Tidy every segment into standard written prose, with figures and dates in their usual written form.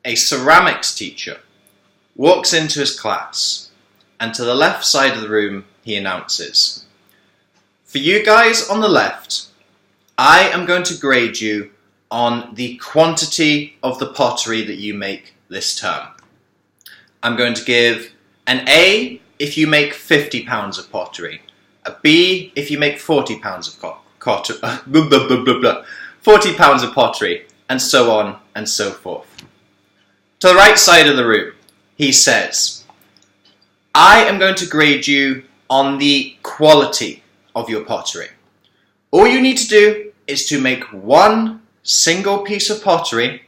a ceramics teacher walks into his class, and to the left side of the room he announces, "For you guys on the left, I am going to grade you on the quantity of the pottery that you make this term. I'm going to give an A if you make 50 pounds of pottery, a B if you make 40 pounds of pottery, 40 pounds of pottery, and so on and so forth." To the right side of the room, he says, "I am going to grade you on the quality of your pottery. All you need to do is to make one single piece of pottery,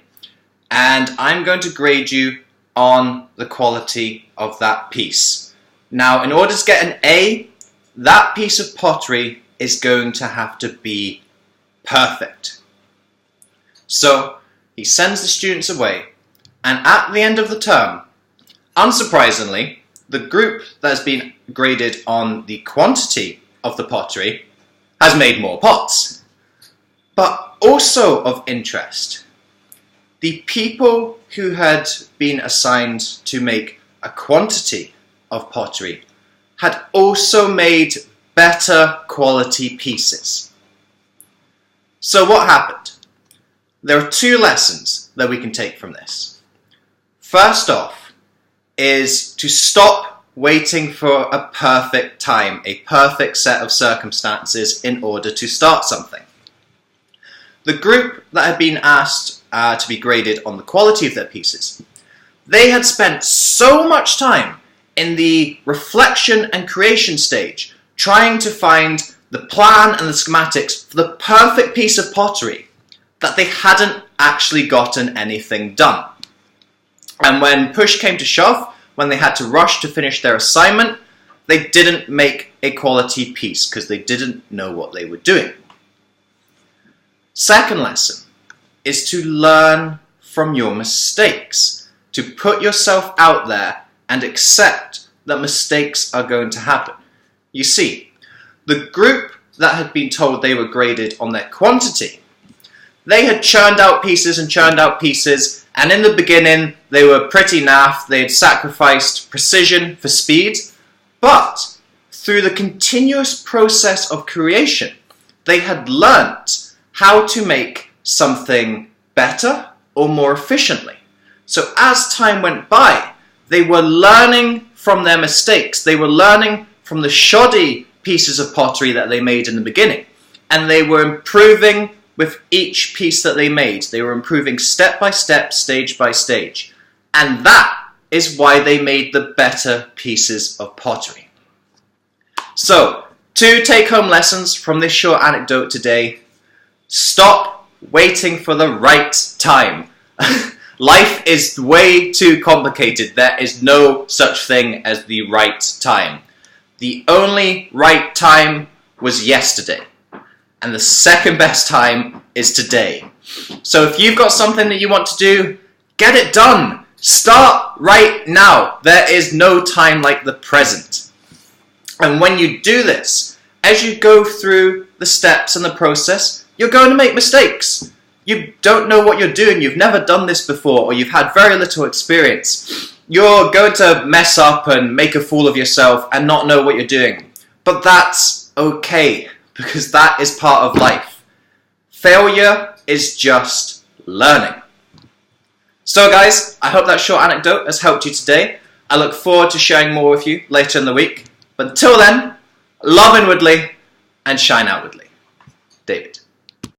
and I'm going to grade you on the quality of that piece. Now, in order to get an A, that piece of pottery is going to have to be perfect." So he sends the students away, and at the end of the term, unsurprisingly, the group that has been graded on the quantity of the pottery has made more pots. But also of interest, the people who had been assigned to make a quantity of pottery had also made better quality pieces. So what happened? There are two lessons that we can take from this. First off is to stop waiting for a perfect time, a perfect set of circumstances in order to start something. The group that had been asked to be graded on the quality of their pieces, they had spent so much time in the reflection and creation stage trying to find the plan and the schematics for the perfect piece of pottery that they hadn't actually gotten anything done. And when push came to shove, when they had to rush to finish their assignment, they didn't make a quality piece because they didn't know what they were doing. Second lesson is to learn from your mistakes, to put yourself out there and accept that mistakes are going to happen. You see, the group that had been told they were graded on their quantity, they had churned out pieces, and in the beginning they were pretty naff. They had sacrificed precision for speed, but through the continuous process of creation, they had learnt how to make something better or more efficiently. So as time went by, they were learning from their mistakes. They were learning from the shoddy pieces of pottery that they made in the beginning, and they were improving with each piece that they made. They were improving step by step, stage by stage. And that is why they made the better pieces of pottery. So, two take-home lessons from this short anecdote today. Stop waiting for the right time. Life is way too complicated. There is no such thing as the right time. The only right time was yesterday. And the second best time is today. So if you've got something that you want to do, get it done. Start right now. There is no time like the present. And when you do this, as you go through the steps and the process, you're going to make mistakes. You don't know what you're doing. You've never done this before, or you've had very little experience. You're going to mess up and make a fool of yourself and not know what you're doing. But that's okay, because that is part of life. Failure is just learning. So guys, I hope that short anecdote has helped you today. I look forward to sharing more with you later in the week. But until then, love inwardly and shine outwardly. David.